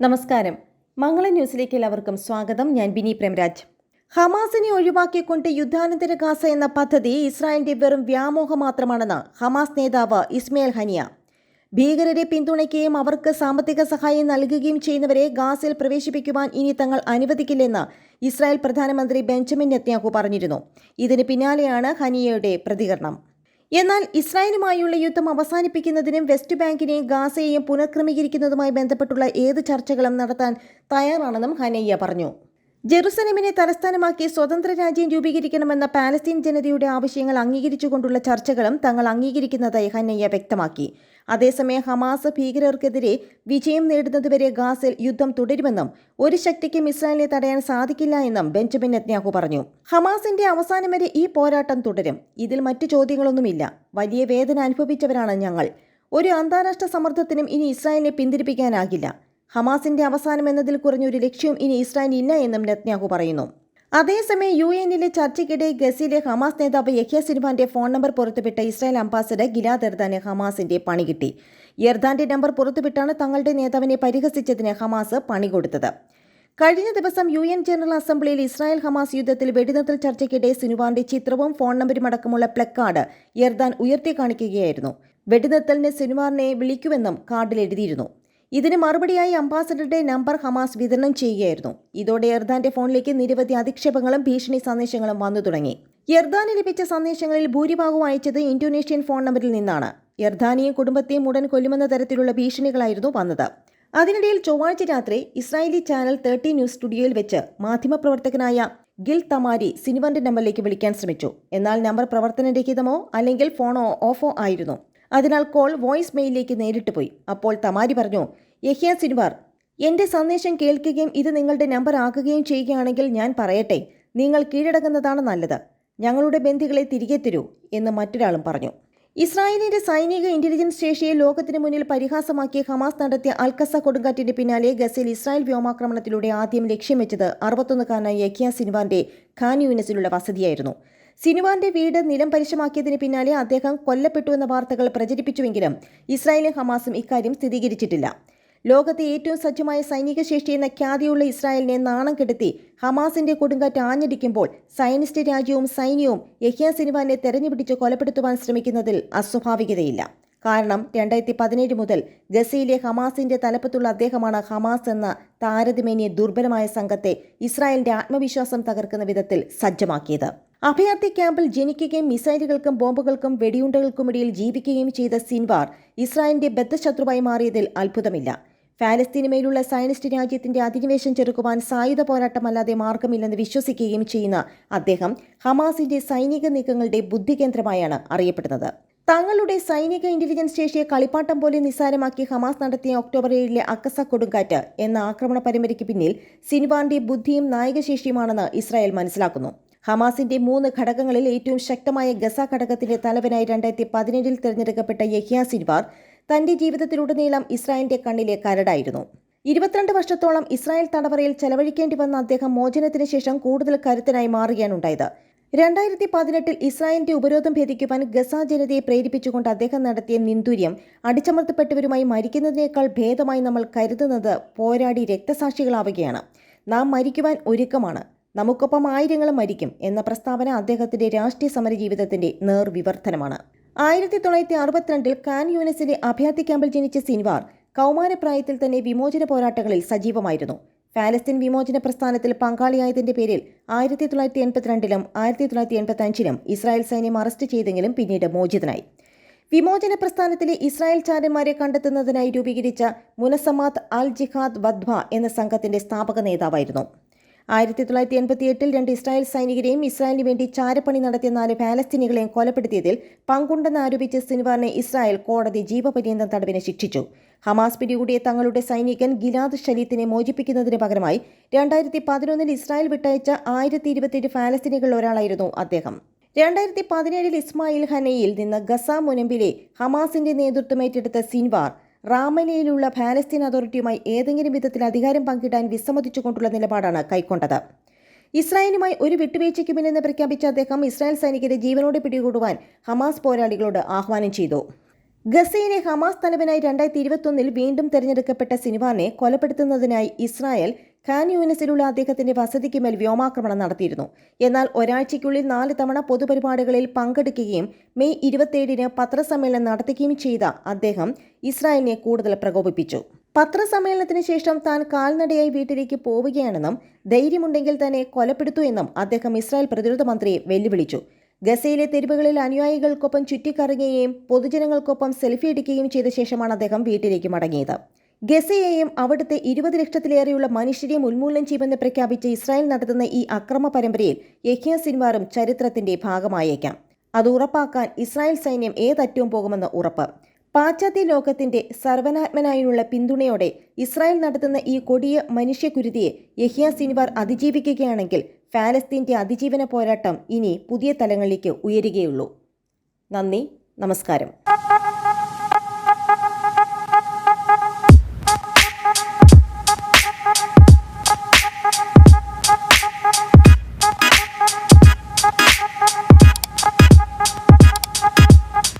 നമസ്കാരം. മംഗളം ന്യൂസിലേക്ക് എല്ലാവർക്കും സ്വാഗതം. ഞാൻ ബിനി പ്രേംരാജ്. ഹമാസിനെ ഒഴിവാക്കിക്കൊണ്ട് യുദ്ധാനന്തര ഗാസ എന്ന പദ്ധതി ഇസ്രായേലിന്റെ വെറും വ്യാമോഹം മാത്രമാണെന്ന് ഹമാസ് നേതാവ് ഇസ്മായിൽ ഹനിയ. ഭീകരരെ പിന്തുണയ്ക്കുകയും അവർക്ക് സാമ്പത്തിക സഹായം നൽകുകയും ചെയ്യുന്നവരെ ഗാസയിൽ പ്രവേശിപ്പിക്കുവാൻ ഇനി തങ്ങൾ അനുവദിക്കില്ലെന്ന് ഇസ്രായേൽ പ്രധാനമന്ത്രി ബെഞ്ചമിൻ നെതന്യാഹു പറഞ്ഞിരുന്നു. ഇതിന് പിന്നാലെയാണ് ഹനിയയുടെ പ്രതികരണം. എന്നാൽ ഇസ്രായേലുമായുള്ള യുദ്ധം അവസാനിപ്പിക്കുന്നതിനും വെസ്റ്റ് ബാങ്കിനെയും ഗാസയെയും പുനഃക്രമീകരിക്കുന്നതുമായി ബന്ധപ്പെട്ടുള്ള ഏത് ചർച്ചകളും നടത്താൻ തയ്യാറാണെന്നും ഹനയ്യ പറഞ്ഞു. ജെറുസലേമിനെ തലസ്ഥാനമാക്കി സ്വതന്ത്ര രാജ്യം രൂപീകരിക്കണമെന്ന പാലസ്തീൻ ജനതയുടെ ആവശ്യങ്ങൾ അംഗീകരിച്ചുകൊണ്ടുള്ള ചർച്ചകളും തങ്ങൾ അംഗീകരിക്കുന്നതായി ഹനയ്യ വ്യക്തമാക്കി. അതേസമയം ഹമാസ് ഭീകരർക്കെതിരെ വിജയം നേടുന്നതുവരെ ഗാസയിൽ യുദ്ധം തുടരുമെന്നും ഒരു ശക്തിക്കും ഇസ്രായേലിനെ തടയാൻ സാധിക്കില്ല എന്നും ബെഞ്ചമിൻ നെതന്യാഹു പറഞ്ഞു. ഹമാസിന്റെ അവസാനം വരെ ഈ പോരാട്ടം തുടരും. ഇതിൽ മറ്റു ചോദ്യങ്ങളൊന്നുമില്ല. വലിയ വേദന അനുഭവിച്ചവരാണ് ഞങ്ങൾ. ഒരു അന്താരാഷ്ട്ര സമ്മർദ്ദത്തിനും ഇനി ഇസ്രായേലിനെ പിന്തിരിപ്പിക്കാനാകില്ല. ഹമാസിന്റെ അവസാനം എന്നതിൽ കുറഞ്ഞൊരു ലക്ഷ്യവും ഇനി ഇസ്രായേൽ ഇല്ല എന്നും നെതന്യാഹു പറയുന്നു. അതേസമയം UN-ലെ ചർച്ചയ്ക്കിടെ ഗസയിലെ ഹമാസ് നേതാവ് യഹ്യ സിൻവാറിന്റെ ഫോൺ നമ്പർ പുറത്തുവിട്ട ഇസ്രായേൽ അംബാസഡർ ഗിലാദ് എർദാന് ഹമാസിന്റെ പണി കിട്ടി. എർദാന്റെ നമ്പർ പുറത്തുവിട്ടാണ് തങ്ങളുടെ നേതാവിനെ പരിഹസിച്ചതിന് ഹമാസ് പണി കൊടുത്തത്. കഴിഞ്ഞ ദിവസം UN ജനറൽ അസംബ്ലിയിൽ ഇസ്രായേൽ ഹമാസ് യുദ്ധത്തിൽ വെടിനിർത്തൽ ചർച്ചയ്ക്കിടെ സിൻവാറിന്റെ ചിത്രവും ഫോൺ നമ്പരും അടക്കമുള്ള പ്ലക്കാർഡ് എർദാൻ ഉയർത്തി കാണിക്കുകയായിരുന്നു. വെടിനിർത്തലിന് സിൻവാറിനെ വിളിക്കുമെന്നും കാർഡിൽ എഴുതിയിരുന്നു. ഇതിന് മറുപടിയായി അംബാസഡറുടെ നമ്പർ ഹമാസ് വിതരണം ചെയ്യുകയായിരുന്നു. ഇതോടെ എർദാന്റെ ഫോണിലേക്ക് നിരവധി അധിക്ഷേപങ്ങളും ഭീഷണി സന്ദേശങ്ങളും വന്നു തുടങ്ങി. എർദാന് ലഭിച്ച സന്ദേശങ്ങളിൽ ഭൂരിഭാഗവും അയച്ചത് ഇന്തോനേഷ്യൻ ഫോൺ നമ്പറിൽ നിന്നാണ്. എർദാനെയും കുടുംബത്തെയും ഉടൻ കൊല്ലുമെന്ന തരത്തിലുള്ള ഭീഷണികളായിരുന്നു വന്നത്. അതിനിടയിൽ ചൊവ്വാഴ്ച രാത്രി ഇസ്രായേലി ചാനൽ 30 ന്യൂസ് സ്റ്റുഡിയോയിൽ വെച്ച് മാധ്യമപ്രവർത്തകനായ ഗിൽ തമാരി സിൻവാറിന്റെ നമ്പറിലേക്ക് വിളിക്കാൻ ശ്രമിച്ചു. എന്നാൽ നമ്പർ പ്രവർത്തനരഹിതമോ അല്ലെങ്കിൽ ഫോണോ ഓഫോ ആയിരുന്നു. അതിനാൽ കോൾ വോയിസ് മെയിലിലേക്ക് നേരിട്ട് പോയി. അപ്പോൾ തമാരി പറഞ്ഞു, യഹ്യ സിൻവാർ, എന്റെ സന്ദേശം കേൾക്കുകയും ഇത് നിങ്ങളുടെ നമ്പർ ആക്കുകയും ചെയ്യുകയാണെങ്കിൽ ഞാൻ പറയട്ടെ, നിങ്ങൾ കീഴടങ്ങുന്നതാണ് നല്ലത്. ഞങ്ങളുടെ ബന്ദികളെ തിരികെ തരൂ എന്ന് മറ്റൊരാളും പറഞ്ഞു. ഇസ്രായേലിന്റെ സൈനിക ഇന്റലിജൻസ് ശേഷിയെ ലോകത്തിന് മുന്നിൽ പരിഹാസമാക്കി ഹമാസ് നടത്തിയ അൽഖസ കൊടുങ്കാറ്റിന്റെ പിന്നാലെ ഗസയിൽ ഇസ്രായേൽ വ്യോമാക്രമണത്തിലൂടെ ആദ്യം ലക്ഷ്യം വെച്ചത് 61-കാരനായ യഹ്യ സിൻവാറിന്റെ ഖാൻ യൂനിസിലുള്ള വസതിയായിരുന്നു. സിൻവാറിന്റെ വീട് നിലം പരിശമാക്കിയതിന് പിന്നാലെ അദ്ദേഹം കൊല്ലപ്പെട്ടുവെന്ന വാർത്തകൾ പ്രചരിപ്പിച്ചുവെങ്കിലും ഇസ്രായേലും ഹമാസും ഇക്കാര്യം സ്ഥിരീകരിച്ചിട്ടില്ല. ലോകത്തെ ഏറ്റവും സജ്ജമായ സൈനിക ശേഷി എന്ന ഖ്യാതിയുള്ള ഇസ്രായേലിനെ നാണം കെടുത്തി ഹമാസിന്റെ കൊടുങ്കാറ്റ് ആഞ്ഞടിക്കുമ്പോൾ സയനിസ്റ്റ് രാജ്യവും സൈന്യവും യഹ്യ സിൻവാറിനെ തെരഞ്ഞുപിടിച്ച് കൊലപ്പെടുത്തുവാൻ ശ്രമിക്കുന്നതിൽ അസ്വാഭാവികതയില്ല. കാരണം 2017 മുതൽ ഗസയിലെ ഹമാസിന്റെ തലപ്പത്തുള്ള അദ്ദേഹമാണ് ഹമാസ് എന്ന താരതമ്യേന ദുർബലമായ സംഘത്തെ ഇസ്രായേലിന്റെ ആത്മവിശ്വാസം തകർക്കുന്ന വിധത്തിൽ സജ്ജമാക്കിയത്. അഭയാർത്ഥി ക്യാമ്പിൽ ജനിക്കുകയും മിസൈലുകൾക്കും ബോംബുകൾക്കും വെടിയുണ്ടകൾക്കുമിടയിൽ ജീവിക്കുകയും ചെയ്ത സിൻവാർ ഇസ്രായേലിന്റെ ബദ്ധശത്രുവായി മാറിയതിൽ അത്ഭുതമില്ല. ഫലസ്തീനുമേലുള്ള സയനിസ്റ്റ് രാജ്യത്തിന്റെ അധിനിവേശം ചെറുക്കുവാൻ സായുധ പോരാട്ടമല്ലാതെ മാർഗമില്ലെന്ന് വിശ്വസിക്കുകയും ചെയ്യുന്ന അദ്ദേഹം ഹമാസിന്റെ സൈനിക നീക്കങ്ങളുടെ ബുദ്ധികേന്ദ്രമായാണ് അറിയപ്പെടുന്നത്. തങ്ങളുടെ സൈനിക ഇന്റലിജൻസ് ശേഷിയെ കളിപ്പാട്ടം പോലെ നിസ്സാരമാക്കി ഹമാസ് നടത്തിയ ഒക്ടോബർ 7-ലെ അക്കസ കൊടുങ്കാറ്റ് എന്ന ആക്രമണ പരമ്പരയ്ക്ക് പിന്നിൽ സിൻവാറിന്റെ ബുദ്ധിയും നായകശേഷിയുമാണെന്ന് ഇസ്രായേൽ മനസ്സിലാക്കുന്നു. ഹമാസിന്റെ 3 ഘടകങ്ങളിൽ ഏറ്റവും ശക്തമായ ഗസ ഘടകത്തിന്റെ തലവനായി 2017 തിരഞ്ഞെടുക്കപ്പെട്ട യഹ്യ സിൻവാർ തന്റെ ജീവിതത്തിലുടനീളം ഇസ്രായേലിന്റെ കണ്ണിലെ കരടായിരുന്നു. 22 വർഷത്തോളം ഇസ്രായേൽ തടവറയിൽ ചെലവഴിക്കേണ്ടി വന്ന അദ്ദേഹം മോചനത്തിന് ശേഷം കൂടുതൽ കരുത്തനായി മാറുകയാണുണ്ടായത്. 2018 ഇസ്രായേലിന്റെ ഉപരോധം ഭേദിക്കുവാൻ ഗസ ജനതയെ പ്രേരിപ്പിച്ചുകൊണ്ട് അദ്ദേഹം നടത്തിയ നിന്ദൂര്യം അടിച്ചമർത്തപ്പെട്ടവരുമായി മരിക്കുന്നതിനേക്കാൾ ഭേദമായി നമ്മൾ കരുതുന്നത് പോരാടി രക്തസാക്ഷികളാവുകയാണ്. നാം മരിക്കുവാൻ ഒരുക്കമാണ്, നമുക്കൊപ്പം ആയിരങ്ങളും മരിക്കും എന്ന പ്രസ്താവന അദ്ദേഹത്തിന്റെ രാഷ്ട്രീയ സമര ജീവിതത്തിന്റെ നേർവിവർത്തനമാണ്. 1962 ഖാൻ യൂനിസിലെ അഭയാർത്ഥി ക്യാമ്പിൽ ജനിച്ച സിൻവാർ കൗമാരപ്രായത്തിൽ തന്നെ വിമോചന പോരാട്ടങ്ങളിൽ സജീവമായിരുന്നു. ഫലസ്തീൻ വിമോചന പ്രസ്ഥാനത്തിൽ പങ്കാളിയായതിന്റെ പേരിൽ 1982-ലും 1985-ലും ഇസ്രായേൽ സൈന്യം അറസ്റ്റ് ചെയ്തെങ്കിലും പിന്നീട് മോചിതനായി. വിമോചന പ്രസ്ഥാനത്തിലെ ഇസ്രായേൽ ചാരന്മാരെ കണ്ടെത്തുന്നതിനായി രൂപീകരിച്ച മുനസമാത്ത് അൽ ജിഹാദ് വദ്വ എന്ന സംഘത്തിന്റെ സ്ഥാപക നേതാവായിരുന്നു. 1988-ൽ 2 ഇസ്രായേൽ സൈനികരെയും ഇസ്രായേലിന് വേണ്ടി ചാരപ്പണി നടത്തിയ 4 ഫലസ്തീനികളെയും കൊലപ്പെടുത്തിയതിൽ പങ്കുണ്ടെന്ന് ആരോപിച്ച് സിൻവാറിനെ ഇസ്രായേൽ കോടതി ജീവപര്യന്തം തടവിന് ശിക്ഷിച്ചു. ഹമാസ് പിടികൂടിയ തങ്ങളുടെ സൈനികൻ ഗിലാദ് ഷലീത്തിനെ മോചിപ്പിക്കുന്നതിന് പകരമായി 2011-ൽ ഇസ്രായേൽ വിട്ടയച്ച 1027 ഫലസ്തീനികളിൽ ഒരാളായിരുന്നു അദ്ദേഹം. 2017-ൽ ഇസ്മായിൽ ഹനയിൽ നിന്ന് ഗസ മുനമ്പിലെ ഹമാസിന്റെ നേതൃത്വം ഏറ്റെടുത്ത സിൻവാർ റാമലയിലുള്ള ഫലസ്തീൻ അതോറിറ്റിയുമായി ഏതെങ്കിലും വിധത്തിൽ അധികാരം പങ്കിടാൻ വിസമ്മതിച്ചുകൊണ്ടുള്ള നിലപാടാണ് കൈക്കൊണ്ടത്. ഇസ്രായേലുമായി ഒരു വിട്ടുവീഴ്ചയ്ക്കുമില്ലെന്ന് പ്രഖ്യാപിച്ച അദ്ദേഹം ഇസ്രായേൽ സൈനികരെ ജീവനോടെ പിടികൂടുവാൻ ഹമാസ് പോരാളികളോട് ആഹ്വാനം ചെയ്തു. ഗസയിലെ ഹമാസ് തലവനായി 2021 വീണ്ടും തെരഞ്ഞെടുക്കപ്പെട്ട സിൻവാറിനെ കൊലപ്പെടുത്തുന്നതിനായി ഇസ്രായേൽ ഖാൻ യൂനിസിലുള്ള അദ്ദേഹത്തിന്റെ വസതിക്ക് മേൽ വ്യോമാക്രമണം നടത്തിയിരുന്നു. എന്നാൽ ഒരാഴ്ചയ്ക്കുള്ളിൽ 4 തവണ പൊതുപരിപാടികളിൽ പങ്കെടുക്കുകയും മെയ് 27-ന് പത്രസമ്മേളനം നടത്തുകയും ചെയ്ത അദ്ദേഹം ഇസ്രായേലിനെ കൂടുതൽ പ്രകോപിപ്പിച്ചു. പത്രസമ്മേളനത്തിന് ശേഷം താൻ കാൽനടയായി വീട്ടിലേക്ക് പോവുകയാണെന്നും ധൈര്യമുണ്ടെങ്കിൽ തന്നെ കൊലപ്പെടുത്തൂ എന്നും അദ്ദേഹം ഇസ്രായേൽ പ്രതിരോധ മന്ത്രിയെ വെല്ലുവിളിച്ചു. ഗസയിലെ തെരുവുകളിൽ അനുയായികൾക്കൊപ്പം ചുറ്റിക്കറങ്ങുകയും പൊതുജനങ്ങൾക്കൊപ്പം സെൽഫി എടുക്കുകയും ചെയ്ത ശേഷമാണ് അദ്ദേഹം വീട്ടിലേക്ക് മടങ്ങിയത്. ഗസയെയും അവിടുത്തെ 20 ലക്ഷത്തിലേറെയുള്ള മനുഷ്യരെയും ഉന്മൂലനം ചെയ്യുമെന്ന് പ്രഖ്യാപിച്ച് ഇസ്രായേൽ നടത്തുന്ന ഈ അക്രമ പരമ്പരയിൽ യഹ്യ സിൻവാറും ചരിത്രത്തിന്റെ ഭാഗമായേക്കാം. അത് ഉറപ്പാക്കാൻ ഇസ്രായേൽ സൈന്യം ഏതറ്റവും പോകുമെന്ന് ഉറപ്പ്. പാശ്ചാത്യ ലോകത്തിന്റെ സർവനാത്മനായുള്ള പിന്തുണയോടെ ഇസ്രായേൽ നടത്തുന്ന ഈ കൊടിയ മനുഷ്യകുരുതിയെ യഹ്യ സിൻവാർ അതിജീവിക്കുകയാണെങ്കിൽ ഫലസ്തീൻ്റെ അതിജീവന പോരാട്ടം ഇനി പുതിയ തലങ്ങളിലേക്ക് ഉയരുകയുള്ളൂ. നന്ദി, നമസ്കാരം.